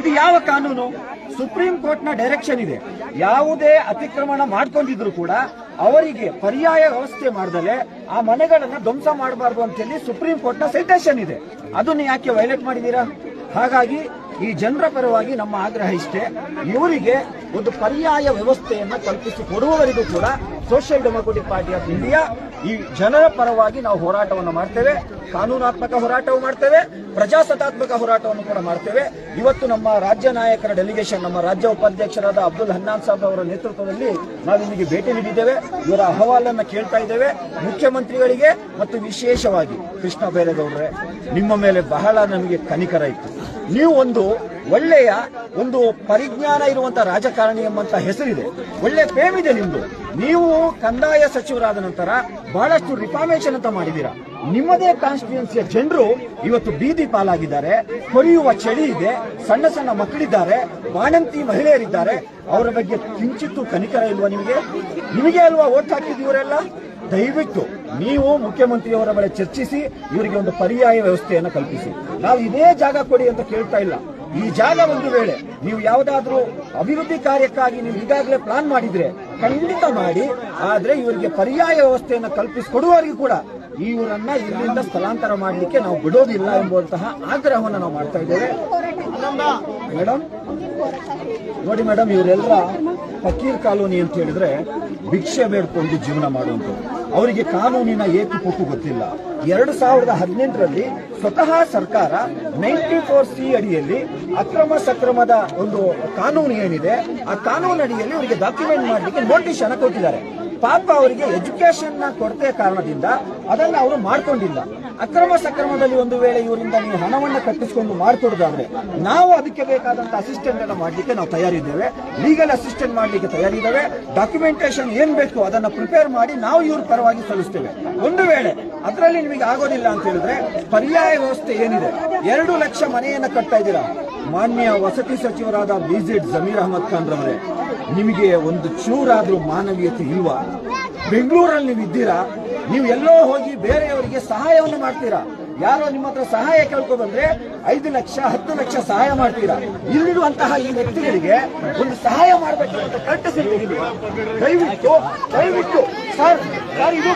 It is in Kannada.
ಇದು ಯಾವ ಕಾನೂನು? ಸುಪ್ರೀಂ ಕೋರ್ಟ್ನ ಡೈರೆಕ್ಷನ್ ಇದೆ. ಯಾವುದೇ ಅತಿಕ್ರಮಣ ಮಾಡ್ಕೊಂಡಿದ್ರು ಕೂಡ ಅವರಿಗೆ ಪರ್ಯಾಯ ವ್ಯವಸ್ಥೆ ಮಾಡದಲೆ ಆ ಮನೆಗಳನ್ನ ಧ್ವಂಸ ಮಾಡಬಾರ್ದು ಅಂತ ಹೇಳಿ ಸುಪ್ರೀಂ ಕೋರ್ಟ್ನ ಸೈಟೇಷನ್ ಇದೆ. ಅದನ್ನು ಯಾಕೆ ವೈಲೇಟ್ ಮಾಡಿದೀರಾ? ಹಾಗಾಗಿ ಈ ಜನರ ಪರವಾಗಿ ನಮ್ಮ ಆಗ್ರಹ ಇಷ್ಟೇ, ಇವರಿಗೆ ಒಂದು ಪರ್ಯಾಯ ವ್ಯವಸ್ಥೆಯನ್ನ ಕಲ್ಪಿಸಿ ಕೊಡುವವರೆಗೂ ಕೂಡ social democratic party of India ಈ ಜನರ ಪರವಾಗಿ ನಾವು ಹೋರಾಟವನ್ನು ಮಾಡ್ತೇವೆ, ಕಾನೂನಾತ್ಮಕ ಹೋರಾಟವು ಮಾಡ್ತೇವೆ, ಪ್ರಜಾಸತ್ತಾತ್ಮಕ ಹೋರಾಟವನ್ನು ಕೂಡ ಮಾಡ್ತೇವೆ. ಇವತ್ತು ನಮ್ಮ ರಾಜ್ಯ ನಾಯಕರ ಡೆಲಿಗೇಷನ್, ನಮ್ಮ ರಾಜ್ಯ ಉಪಾಧ್ಯಕ್ಷರಾದ ಅಬ್ದುಲ್ ಹನ್ನಾನ್ ಸಾಬ್ ಅವರ ನೇತೃತ್ವದಲ್ಲಿ ನಾವು ಇಲ್ಲಿಗೆ ಭೇಟಿ ನೀಡಿದ್ದೇವೆ. ಇವರ ಅಹವಾಲನ್ನು ಕೇಳ್ತಾ ಇದ್ದೇವೆ. ಮುಖ್ಯಮಂತ್ರಿಗಳಿಗೆ ಮತ್ತು ವಿಶೇಷವಾಗಿ ಕೃಷ್ಣ ಬೈರೇಗೌಡರೇ, ನಿಮ್ಮ ಮೇಲೆ ಬಹಳ ನಮಗೆ ಕನಿಕರ ಇತ್ತು. ನೀವು ಒಂದು ಒಳ್ಳೆಯ ಒಂದು ಪರಿಜ್ಞಾನ ಇರುವಂತಹ ರಾಜಕಾರಣಿ ಎಂಬಂತ ಹೆಸರಿದೆ, ಒಳ್ಳೆ ಫೇಮ್ ಇದೆ ನಿಮ್ದು. ನೀವು ಕಂದಾಯ ಸಚಿವರಾದ ನಂತರ ಬಹಳಷ್ಟು ರಿಫಾರ್ಮೇಶನ್ ಅಂತ ಮಾಡಿದ್ದೀರಾ. ನಿಮ್ಮದೇ ಕಾನ್ಸ್ಟಿಟ್ಯೂನ್ಸಿಯ ಜನರು ಇವತ್ತು ಬೀದಿ ಪಾಲಾಗಿದ್ದಾರೆ, ಕೊರಿಯುವ ಚಳಿ ಇದೆ, ಸಣ್ಣ ಸಣ್ಣ ಮಕ್ಕಳಿದ್ದಾರೆ, ಬಾಣಂತಿ ಮಹಿಳೆಯರಿದ್ದಾರೆ. ಅವರ ಬಗ್ಗೆ ಕಿಂಚಿತ್ತು ಕನಿಕರ ಇಲ್ವಾ ನಿಮಗೆ? ನಿಮಗೆ ಅಲ್ವಾ ಓಟ್ ಹಾಕಿದ್ದೀವರೆಲ್ಲ? ದಯವಿಟ್ಟು ನೀವು ಮುಖ್ಯಮಂತ್ರಿಯವರ ಬಳಿ ಚರ್ಚಿಸಿ ಇವರಿಗೆ ಒಂದು ಪರ್ಯಾಯ ವ್ಯವಸ್ಥೆಯನ್ನು ಕಲ್ಪಿಸಿ. ನಾವು ಇದೇ ಜಾಗ ಕೊಡಿ ಅಂತ ಕೇಳ್ತಾ ಇಲ್ಲ. ಈ ಜಾಗ ಒಂದು ವೇಳೆ ನೀವು ಯಾವುದಾದ್ರೂ ಅಭಿವೃದ್ಧಿ ಕಾರ್ಯಕ್ಕಾಗಿ ನೀವು ಈಗಾಗಲೇ ಪ್ಲಾನ್ ಮಾಡಿದ್ರೆ ಖಂಡಿತ ಮಾಡಿ, ಆದ್ರೆ ಇವರಿಗೆ ಪರ್ಯಾಯ ವ್ಯವಸ್ಥೆಯನ್ನು ಕಲ್ಪಿಸಿಕೊಡುವವರೆಗೂ ಕೂಡ ಇವರನ್ನ ಇಲ್ಲಿಂದ ಸ್ಥಳಾಂತರ ಮಾಡಲಿಕ್ಕೆ ನಾವು ಬಿಡೋದಿಲ್ಲ ಎಂಬುವಂತಹ ಆಗ್ರಹವನ್ನು ನಾವು ಮಾಡ್ತಾ ಇದ್ದೇವೆ. ಮೇಡಮ್ ನೋಡಿ ಮೇಡಮ್, ಇವರೆಲ್ಲ ಫಕೀರ್ ಕಾಲೋನಿ ಅಂತ ಹೇಳಿದ್ರೆ ಭಿಕ್ಷೆ ಬೇಡ್ಕೊಂಡು ಜೀವನ ಮಾಡುವಂತ, ಅವರಿಗೆ ಕಾನೂನಿನ ಏಕುಪೊಕ್ಕು ಗೊತ್ತಿಲ್ಲ. 2018ರಲ್ಲಿ ಸ್ವತಃ ಸರ್ಕಾರ 94C ಅಡಿಯಲ್ಲಿ ಅಕ್ರಮ ಸಕ್ರಮದ ಒಂದು ಕಾನೂನು ಏನಿದೆ, ಆ ಕಾನೂನು ಅಡಿಯಲ್ಲಿ ಅವರಿಗೆ ಡಾಕ್ಯುಮೆಂಟ್ ಮಾಡಲಿಕ್ಕೆ ನೋಟಿಸ್ ಅನ್ನು ಕೊಟ್ಟಿದ್ದಾರೆ. ಪಾಪ ಅವರಿಗೆ ಎಜುಕೇಶನ್ ನ ಕೊರತೆ ಕಾರಣದಿಂದ ಅದನ್ನ ಅವರು ಮಾಡ್ಕೊಂಡಿಲ್ಲ. ಅಕ್ರಮ ಸಕ್ರಮದಲ್ಲಿ ಒಂದು ವೇಳೆ ಇವರಿಂದ ನೀವು ಹಣವನ್ನು ಕಟ್ಟಿಸಿಕೊಂಡು ಮಾಡಿಕೊಡೋದಾದ್ರೆ ನಾವು ಅದಕ್ಕೆ ಬೇಕಾದಂತಹ ಅಸಿಸ್ಟೆಂಟ್ ಅನ್ನು ಮಾಡಲಿಕ್ಕೆ ನಾವು ತಯಾರಿದ್ದೇವೆ, ಲೀಗಲ್ ಅಸಿಸ್ಟೆಂಟ್ ಮಾಡಲಿಕ್ಕೆ ತಯಾರಿದ್ದೇವೆ. ಡಾಕ್ಯುಮೆಂಟೇಶನ್ ಏನ್ ಬೇಕು ಅದನ್ನ ಪ್ರಿಪೇರ್ ಮಾಡಿ ನಾವು ಇವ್ರ ಪರವಾಗಿ ಸಲ್ಲಿಸ್ತೇವೆ. ಒಂದು ವೇಳೆ ಅದರಲ್ಲಿ ನಿಮಗೆ ಆಗೋದಿಲ್ಲ ಅಂತ ಹೇಳಿದ್ರೆ ಪರ್ಯಾಯ ವ್ಯವಸ್ಥೆ ಏನಿದೆ, 2 ಲಕ್ಷ ಮನೆಯನ್ನ ಕಟ್ತಾ ಇದ್ದೀರಾ. ಮಾನ್ಯ ವಸತಿ ಸಚಿವರಾದ ಬಿಜೆಡ್ ಜಮೀರ್ ಅಹಮದ್ ಖಾನ್ ರವರೇ, ನಿಮಗೆ ಒಂದು ಚೂರಾದ್ರೂ ಮಾನವೀಯತೆ ಇಲ್ವಾ? ಬೆಂಗಳೂರಲ್ಲಿ ನೀವು ಇದ್ದೀರಾ, ನೀವು ಎಲ್ಲೋ ಹೋಗಿ ಬೇರೆಯವರಿಗೆ ಸಹಾಯವನ್ನು ಮಾಡ್ತೀರಾ. ಯಾರೋ ನಿಮ್ಮ ಹತ್ರ ಸಹಾಯ ಕೇಳ್ಕೊ ಬಂದ್ರೆ 5 ಲಕ್ಷ 10 ಲಕ್ಷ ಸಹಾಯ ಮಾಡ್ತೀರಾ. ಇಲ್ಲಿರುವಂತಹ ಈ ವ್ಯಕ್ತಿಗಳಿಗೆ ಒಂದು ಸಹಾಯ ಮಾಡಬೇಕು ಅಂತ ಕಟ್ಟಿಸಿ ದಯವಿಟ್ಟು ಸರ್ ಇದು